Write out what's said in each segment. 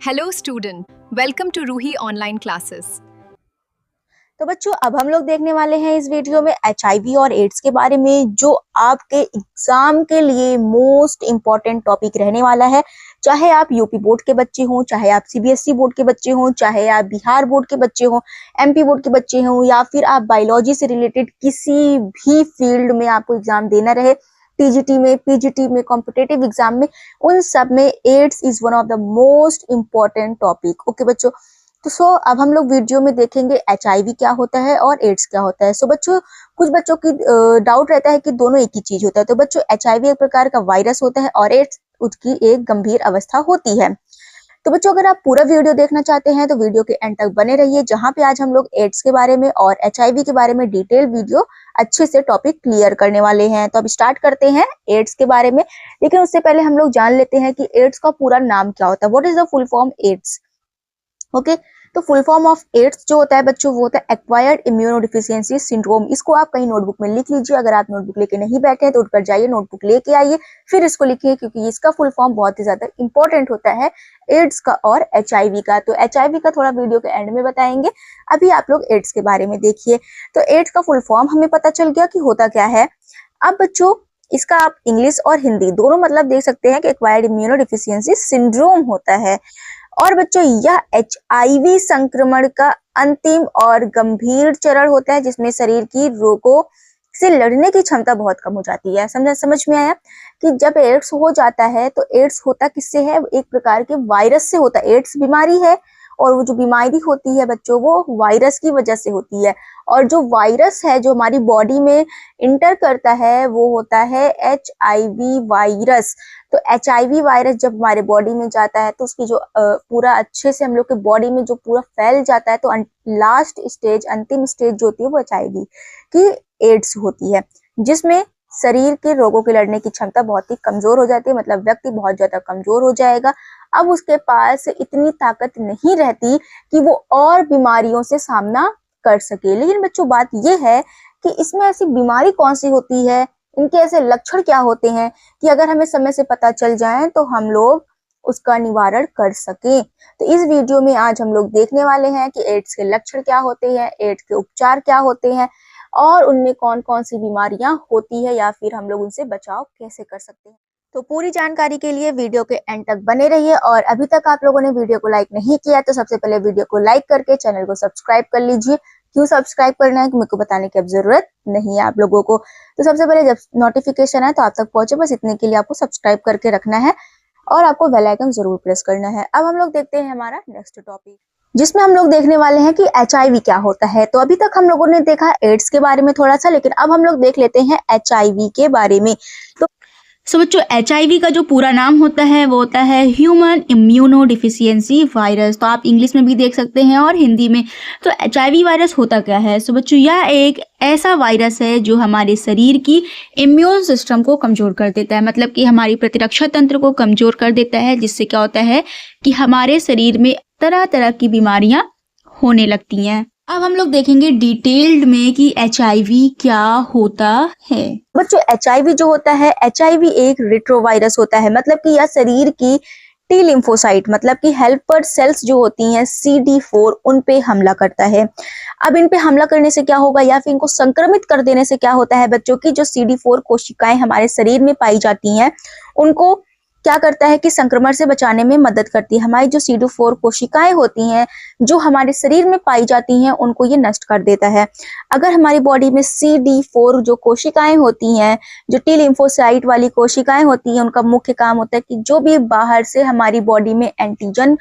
Hello student, welcome to Ruhi online classes. तो बच्चों अब हम लोग देखने वाले हैं इस वीडियो में HIV और एड्स के बारे में, जो आपके एग्जाम के लिए मोस्ट इम्पॉर्टेंट टॉपिक रहने वाला है। चाहे आप यूपी बोर्ड के बच्चे हों, चाहे आप सीबीएसई बोर्ड के बच्चे हों, चाहे आप बिहार बोर्ड के बच्चे हों, एमपी बोर्ड के बच्चे हों, या फिर आप बायोलॉजी से रिलेटेड किसी भी फील्ड में आपको एग्जाम देना रहे, टीजीटी में, पीजीटी में, कॉम्पिटेटिव एग्जाम में, उन सब में AIDS is one of the most important topic. Okay बच्चों, तो अब हम लोग वीडियो में देखेंगे HIV क्या होता है और एड्स क्या होता है। बच्चों कुछ बच्चों की डाउट रहता है कि दोनों एक ही चीज होता है। तो बच्चों HIV एक प्रकार का वायरस होता है और एड्स उसकी एक गंभीर अवस्था होती है। तो बच्चों अगर आप पूरा वीडियो देखना चाहते हैं तो वीडियो के एंड तक बने रहिए, जहां पे आज हम लोग एड्स के बारे में और HIV के बारे में डिटेल वीडियो अच्छे से टॉपिक क्लियर करने वाले हैं। तो अब स्टार्ट करते हैं एड्स के बारे में, लेकिन उससे पहले हम लोग जान लेते हैं कि एड्स का पूरा नाम क्या होता है। What is the full form AIDS? Okay, तो फुल फॉर्म ऑफ एड्स जो होता है बच्चों वो होता है एक्वायर्ड इम्यूनोडिफिशियंसी सिंड्रोम। इसको आप कहीं नोटबुक में लिख लीजिए। अगर आप नोटबुक लेके नहीं बैठे हैं तो उठकर जाइए, नोटबुक लेके आइए, फिर इसको लिखिए, क्योंकि इसका फुल फॉर्म बहुत ही ज्यादा इंपॉर्टेंट होता है एड्स का और HIV का। तो HIV का थोड़ा वीडियो के एंड में बताएंगे, अभी आप लोग एड्स के बारे में देखिए। तो एड्स का फुल फॉर्म हमें पता चल गया कि होता क्या है। अब बच्चों इसका आप इंग्लिश और हिंदी दोनों मतलब देख सकते हैं कि एक्वायर्ड इम्यूनोडिफिशियंसी सिंड्रोम होता है। और बच्चों यह HIV संक्रमण का अंतिम और गंभीर चरण होता है, जिसमें शरीर की रोगों से लड़ने की क्षमता बहुत कम हो जाती है। समझ में आया कि जब एड्स हो जाता है तो एड्स होता किससे है? एक प्रकार के वायरस से होता है। एड्स बीमारी है और वो जो बीमारी होती है बच्चों वो वायरस की वजह से होती है। और जो वायरस है जो हमारी बॉडी में इंटर करता है वो होता है HIV वायरस। तो HIV वायरस जब हमारे बॉडी में जाता है तो उसकी जो पूरा अच्छे से हम लोग के बॉडी में जो पूरा फैल जाता है, तो लास्ट स्टेज, अंतिम स्टेज जो होती है वो HIV की एड्स होती है, जिसमें शरीर के रोगों के लड़ने की क्षमता बहुत ही कमजोर हो जाती है। मतलब व्यक्ति बहुत ज्यादा कमजोर हो जाएगा। अब उसके पास इतनी ताकत नहीं रहती कि वो और बीमारियों से सामना कर सके। लेकिन बच्चों बात यह है कि इसमें ऐसी बीमारी कौन सी होती है, इनके ऐसे लक्षण क्या होते हैं कि अगर हमें समय से पता चल जाए तो हम लोग उसका निवारण कर सके। तो इस वीडियो में आज हम लोग देखने वाले हैं कि एड्स के लक्षण क्या होते हैं, एड्स के उपचार क्या होते हैं, और उनमें कौन कौन सी बीमारियां होती है, या फिर हम लोग उनसे बचाव कैसे कर सकते हैं। तो पूरी जानकारी के लिए वीडियो के एंड तक बने रहिए। और अभी तक आप लोगों ने वीडियो को लाइक नहीं किया तो सबसे पहले वीडियो को लाइक करके चैनल को सब्सक्राइब कर लीजिए। क्यों सब्सक्राइब करना है कि मेरे को बताने की अब जरूरत नहीं है आप लोगों को। तो सबसे पहले जब नोटिफिकेशन है तो आप तक पहुंचे, बस इतने के लिए आपको सब्सक्राइब करके रखना है और आपको बेल आइकन जरूर प्रेस करना है। अब हम लोग देखते हैं हमारा नेक्स्ट टॉपिक, जिसमें हम लोग देखने वाले हैं कि HIV क्या होता है। तो अभी तक हम लोगों ने देखा एड्स के बारे में थोड़ा सा, लेकिन अब हम लोग देख लेते हैं HIV के बारे में। तो बच्चों HIV का जो पूरा नाम होता है वो होता है ह्यूमन इम्यूनो डिफिशियंसी वायरस। तो आप इंग्लिश में भी देख सकते हैं और हिंदी में। तो HIV वायरस होता क्या है? बच्चों यह एक ऐसा वायरस है जो हमारे शरीर की इम्यून सिस्टम को कमजोर कर देता है, मतलब कि हमारी प्रतिरक्षा तंत्र को कमजोर कर देता है, जिससे क्या होता है कि हमारे शरीर में तरह तरह की बीमारियां होने लगती हैं। अब हम लोग देखेंगे डिटेल्ड में कि HIV क्या होता है। बच्चों HIV जो होता है, HIV एक रेट्रोवायरस होता है, मतलब कि यह शरीर की टी लिम्फोसाइट मतलब कि हेल्पर सेल्स जो होती हैं CD4 उन पे हमला करता है। अब इन पे हमला करने से क्या होगा, या फिर इनको संक्रमित कर देने से क्या होता है बच्चों की जो CD4 कोशिकाएं हमारे शरीर में पाई जाती हैं उनको क्या करता है कि संक्रमण से बचाने में मदद करती है। हमारी जो CD4 कोशिकाएं होती हैं जो हमारे शरीर में पाई जाती हैं उनको ये नष्ट कर देता है। अगर हमारी बॉडी में CD4 जो कोशिकाएं होती हैं, जो टी लिम्फोसाइट वाली कोशिकाएं होती हैं, उनका मुख्य काम होता है कि जो भी बाहर से हमारी बॉडी में एंटीजन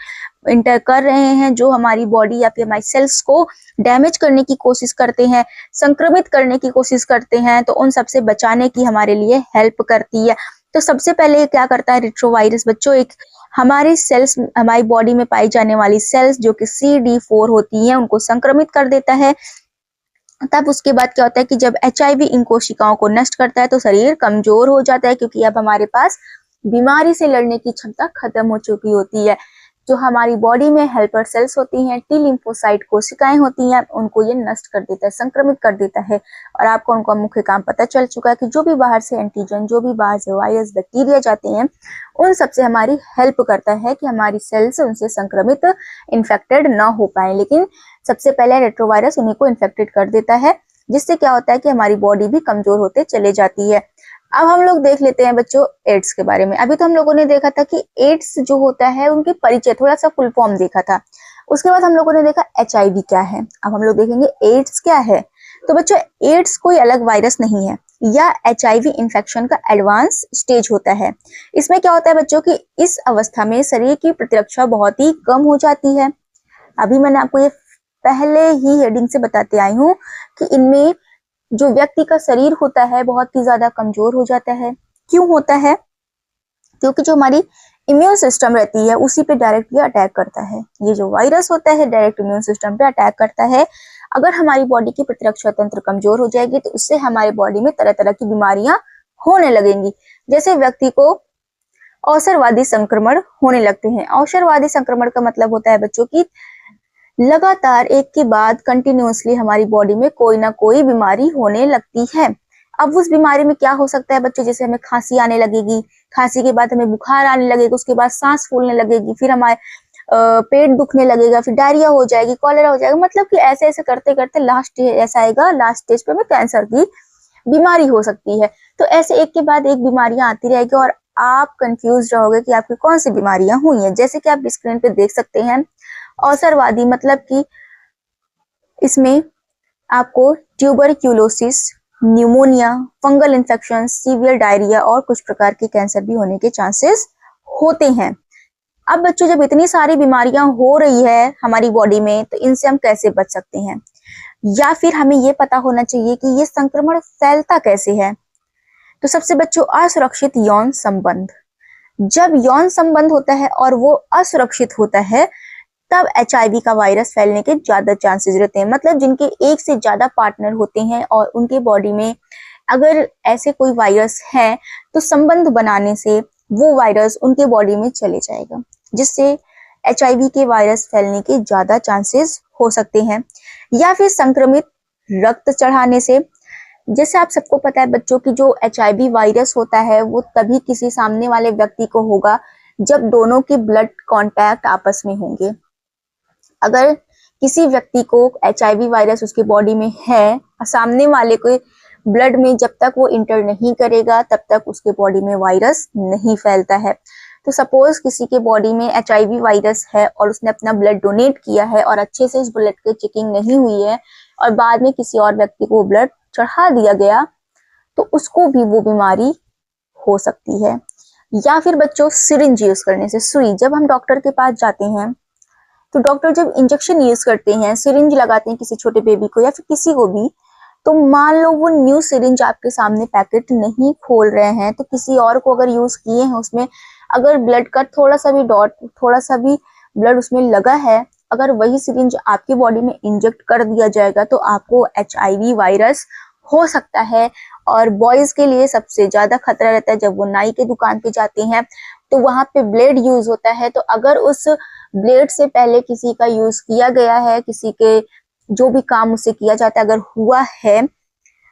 इंटर कर रहे हैं, जो हमारी बॉडी या फिर हमारी सेल्स को डैमेज करने की कोशिश करते हैं, संक्रमित करने की कोशिश करते हैं, तो उन सबसे बचाने की हमारे लिए हेल्प करती है। तो सबसे पहले क्या करता है रेट्रोवायरस बच्चों, एक हमारी सेल्स, हमारी बॉडी में पाई जाने वाली सेल्स जो कि CD4 होती हैं उनको संक्रमित कर देता है। तब उसके बाद क्या होता है कि जब HIV इन कोशिकाओं को नष्ट करता है तो शरीर कमजोर हो जाता है, क्योंकि अब हमारे पास बीमारी से लड़ने की क्षमता खत्म हो चुकी होती है। जो हमारी बॉडी में हेल्पर सेल्स होती हैं, टी लिम्फोसाइट कोशिकाएं होती हैं, उनको ये नष्ट कर देता है, संक्रमित कर देता है। और आपको उनका मुख्य काम पता चल चुका है कि जो भी बाहर से एंटीजन, जो भी बाहर से वायरस, बैक्टीरिया जाते हैं, उन सबसे हमारी हेल्प करता है कि हमारी सेल्स उनसे संक्रमित, इन्फेक्टेड ना हो पाए। लेकिन सबसे पहले रेट्रोवायरस उन्हीं को इन्फेक्टेड कर देता है, जिससे क्या होता है कि हमारी बॉडी भी कमजोर होते चले जाती है। अब हम लोग देख लेते हैं बच्चों एड्स के बारे में। अभी तो हम लोगों ने देखा था कि एड्स जो होता है उनके परिचय, थोड़ा सा फुल फॉर्म देखा था। उसके बाद हम लोगों ने देखा HIV क्या है। अब हम लोग देखेंगे एड्स क्या है। तो बच्चों एड्स कोई अलग वायरस नहीं है, या HIV इन्फेक्शन का एडवांस स्टेज होता है। इसमें क्या होता है बच्चों की इस अवस्था में शरीर की प्रतिरक्षा बहुत ही कम हो जाती है। अभी मैंने आपको ये पहले ही हेडिंग से बताते आई हूँ कि इनमें जो व्यक्ति का शरीर होता है बहुत ही ज्यादा कमजोर हो जाता है। क्यों होता है? क्योंकि जो हमारी इम्यून सिस्टम रहती है उसी पे डायरेक्ट ये अटैक करता है। ये जो वायरस होता है डायरेक्ट इम्यून सिस्टम पे अटैक करता है। अगर हमारी बॉडी की प्रतिरक्षा तंत्र कमजोर हो जाएगी तो उससे हमारे बॉडी में तरह तरह की बीमारियां होने लगेंगी। जैसे व्यक्ति को अवसरवादी संक्रमण होने लगते हैं। अवसरवादी संक्रमण का मतलब होता है बच्चों की लगातार एक के बाद कंटिन्यूअसली हमारी बॉडी में कोई ना कोई बीमारी होने लगती है। अब उस बीमारी में क्या हो सकता है बच्चों, जैसे हमें खांसी आने लगेगी, खांसी के बाद हमें बुखार आने लगेगा, उसके बाद सांस फूलने लगेगी, फिर हमारे पेट दुखने लगेगा, फिर डायरिया हो जाएगी, कॉलेरा हो जाएगा। मतलब कि ऐसे ऐसे करते करते लास्ट ऐसा आएगा, लास्ट स्टेज पे हमें कैंसर की बीमारी हो सकती है। तो ऐसे एक के बाद एक बीमारियां आती रहेगी और आप कंफ्यूज रहोगे कि आपकी कौन सी बीमारियां हुई हैं। जैसे कि आप स्क्रीन पे देख सकते हैं, अवसरवादी मतलब कि इसमें आपको tuberculosis, pneumonia, fungal infection, severe diarrhoea और कुछ प्रकार के कैंसर भी होने के चांसेस होते हैं। अब बच्चों जब इतनी सारी बीमारियां हो रही है हमारी बॉडी में तो इनसे हम कैसे बच सकते हैं, या फिर हमें ये पता होना चाहिए कि ये संक्रमण फैलता कैसे है। तो सबसे बच्चों असुरक्षित यौन संबंध, जब यौन संबंध होता है और वो असुरक्षित होता है तब HIV का वायरस फैलने के ज्यादा चांसेस रहते हैं। मतलब जिनके एक से ज्यादा पार्टनर होते हैं और उनके बॉडी में अगर ऐसे कोई वायरस है तो संबंध बनाने से वो वायरस उनके बॉडी में चले जाएगा, जिससे HIV के वायरस फैलने के ज्यादा चांसेस हो सकते हैं। या फिर संक्रमित रक्त चढ़ाने से, जैसे आप सबको पता है बच्चों की जो HIV वायरस होता है वो तभी किसी सामने वाले व्यक्ति को होगा जब दोनों के ब्लड कांटेक्ट आपस में होंगे। अगर किसी व्यक्ति को HIV वायरस उसके बॉडी में है और सामने वाले को ब्लड में जब तक वो इंटर नहीं करेगा तब तक उसके बॉडी में वायरस नहीं फैलता है। तो सपोज किसी के बॉडी में HIV वायरस है और उसने अपना ब्लड डोनेट किया है और अच्छे से उस ब्लड की चेकिंग नहीं हुई है और बाद में किसी और व्यक्ति को ब्लड चढ़ा दिया गया तो उसको भी वो बीमारी हो सकती है। या फिर बच्चों सिरिंज यूज करने से, सुई, जब हम डॉक्टर के पास जाते हैं तो डॉक्टर जब इंजेक्शन यूज करते हैं, सिरिंज लगाते हैं किसी छोटे बेबी को या फिर किसी को भी, तो मान लो वो न्यू सिरिंज आपके सामने पैकेट नहीं खोल रहे हैं तो किसी और को अगर यूज किए हैं उसमें अगर ब्लड का थोड़ा सा भी ब्लड उसमें लगा है, अगर वही सिरिंज आपकी बॉडी में इंजेक्ट कर दिया जाएगा तो आपको HIV वायरस हो सकता है। और बॉयज के लिए सबसे ज्यादा खतरा रहता है जब वो नाई के दुकान पे जाते हैं तो वहां पे ब्लेड यूज होता है। तो अगर उस ब्लेड से पहले किसी का यूज किया गया है, किसी के जो भी काम उससे किया जाता है अगर हुआ है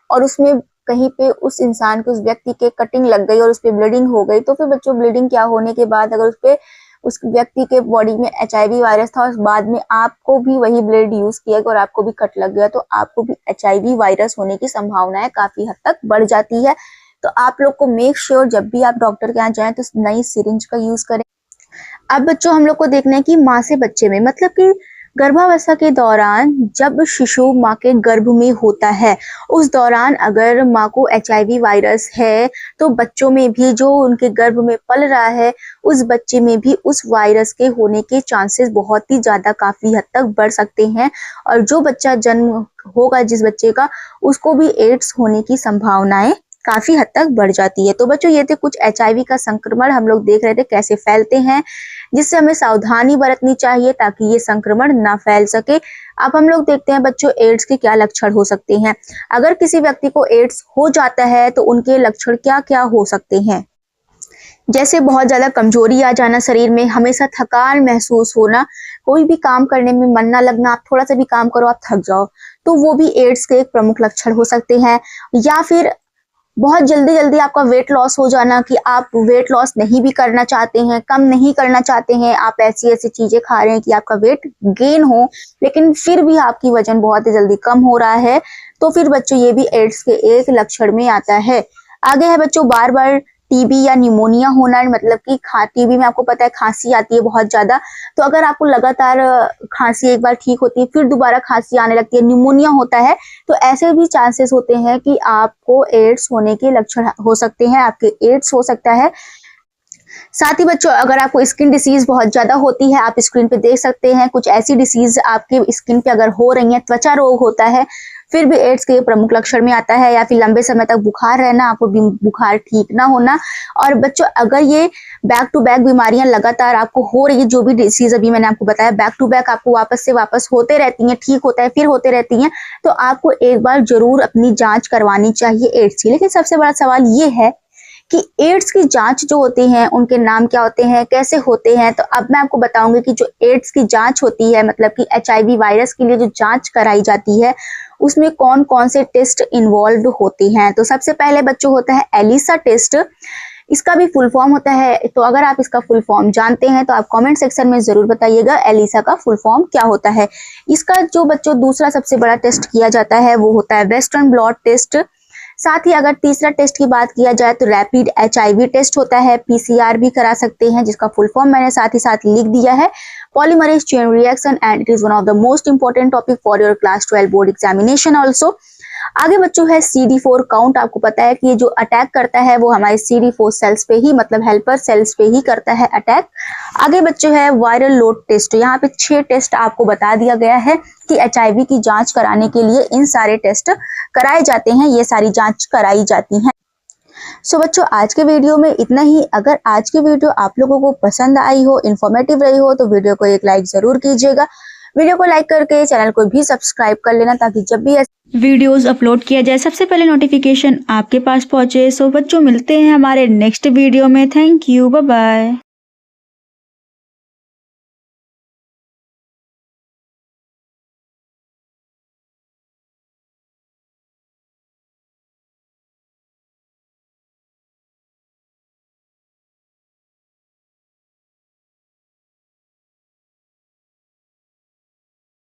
और उसमें कहीं पे उस इंसान के, उस व्यक्ति के कटिंग लग गई और उस पे ब्लीडिंग हो गई, तो फिर बच्चों ब्लीडिंग क्या होने के बाद अगर उस व्यक्ति के बॉडी में HIV वायरस था और बाद में आपको भी वही ब्लेड यूज किया गया और आपको भी कट लग गया तो आपको भी HIV वायरस होने की संभावनाएं काफी हद तक बढ़ जाती है। तो आप लोग को मेक श्योर जब भी आप डॉक्टर के यहाँ जाएं तो नई सिरिंज का यूज करें। अब बच्चों हम लोग को देखना है कि माँ से बच्चे में, मतलब कि गर्भावस्था के दौरान जब शिशु माँ के गर्भ में होता है उस दौरान अगर माँ को HIV वायरस है तो बच्चों में भी, जो उनके गर्भ में पल रहा है उस बच्चे में भी उस वायरस के होने के चांसेस बहुत ही ज्यादा काफी हद तक बढ़ सकते हैं। और जो बच्चा जन्म होगा जिस बच्चे का, उसको भी एड्स होने की संभावनाएं काफी हद तक बढ़ जाती है। तो बच्चों ये थे कुछ HIV का संक्रमण हम लोग देख रहे थे कैसे फैलते हैं, जिससे हमें सावधानी बरतनी चाहिए ताकि ये संक्रमण ना फैल सके। अब हम लोग देखते हैं बच्चों एड्स के क्या लक्षण हो सकते हैं। अगर किसी व्यक्ति को एड्स हो जाता है तो उनके लक्षण क्या क्या हो सकते हैं। जैसे बहुत ज़्यादा कमजोरी आ जाना शरीर में, हमेशा थकान महसूस होना, कोई भी काम करने में मन ना लगना, आप थोड़ा सा भी काम करो आप थक जाओ, तो वो भी एड्स के एक प्रमुख लक्षण हो सकते हैं। या फिर बहुत जल्दी जल्दी आपका वेट लॉस हो जाना, कि आप वेट लॉस नहीं भी करना चाहते हैं, कम नहीं करना चाहते हैं, आप ऐसी ऐसी चीजें खा रहे हैं कि आपका वेट गेन हो, लेकिन फिर भी आपकी वजन बहुत ही जल्दी कम हो रहा है, तो फिर बच्चों ये भी एड्स के एक लक्षण में आता है। आगे है बच्चों बार बार टीबी या निमोनिया होना, मतलब कि टीबी में आपको पता है खांसी आती है बहुत ज्यादा, तो अगर आपको लगातार खांसी एक बार ठीक होती है फिर दोबारा खांसी आने लगती है, निमोनिया होता है, तो ऐसे भी चांसेस होते हैं कि आपको एड्स होने के लक्षण हो सकते हैं, आपके एड्स हो सकता है। साथ ही बच्चों अगर आपको स्किन डिसीज बहुत ज्यादा होती है, आप स्क्रीन पे देख सकते हैं कुछ ऐसी डिसीज आपके स्किन पे अगर हो रही है, त्वचा रोग होता है, फिर भी एड्स के प्रमुख लक्षण में आता है। या फिर लंबे समय तक बुखार रहना, आपको बुखार ठीक ना होना। और बच्चों अगर ये बैक टू बैक बीमारियां लगातार आपको हो रही है, जो भी डिसीज अभी मैंने आपको बताया बैक टू बैक आपको वापस से वापस होते रहती हैं, ठीक होता है फिर होते रहती हैं, तो आपको एक बार जरूर अपनी जांच करवानी चाहिए एड्स की। लेकिन सबसे बड़ा सवाल ये है कि एड्स की जांच जो होती है उनके नाम क्या होते हैं, कैसे होते हैं, तो अब मैं आपको बताऊंगी कि जो एड्स की जांच होती है, मतलब कि HIV वायरस के लिए जो जांच कराई जाती है उसमें कौन कौन से टेस्ट इन्वॉल्व होते हैं। तो सबसे पहले बच्चों होता है एलिसा टेस्ट, इसका भी फुल फॉर्म होता है, तो अगर आप इसका फुल फॉर्म जानते हैं तो आप कमेंट सेक्शन में जरूर बताइएगा एलिसा का फुल फॉर्म क्या होता है। इसका जो बच्चों दूसरा सबसे बड़ा टेस्ट किया जाता है वो होता है वेस्टर्न ब्लॉट टेस्ट। साथ ही अगर तीसरा टेस्ट की बात किया जाए तो रैपिड HIV टेस्ट होता है, PCR भी करा सकते हैं, जिसका फुल फॉर्म मैंने साथ ही साथ लिख दिया है, polymerase chain reaction, and it is one of the most important topic for your class 12 board examination also. आगे बच्चों है CD4 काउंट, आपको पता है कि ये जो अटैक करता है वो हमारे CD4 सेल्स पे ही, मतलब हेल्पर सेल्स पे ही करता है अटैक। आगे बच्चों है वायरल लोड टेस्ट, यहाँ पे 6 टेस्ट आपको बता दिया गया है कि HIV की जांच कराने के लिए इन सारे टेस्ट कराए जाते हैं, ये सारी जांच कराई जाती हैं। सो बच्चों आज के वीडियो में इतना ही। अगर आज की वीडियो आप लोगों को पसंद आई हो, इंफॉर्मेटिव रही हो, तो वीडियो को एक लाइक जरूर कीजिएगा। वीडियो को लाइक करके चैनल को भी सब्सक्राइब कर लेना, ताकि जब भी वीडियोस अपलोड किया जाए सबसे पहले नोटिफिकेशन आपके पास पहुंचे। सो बच्चों मिलते हैं हमारे नेक्स्ट वीडियो में। Thank you, bye bye.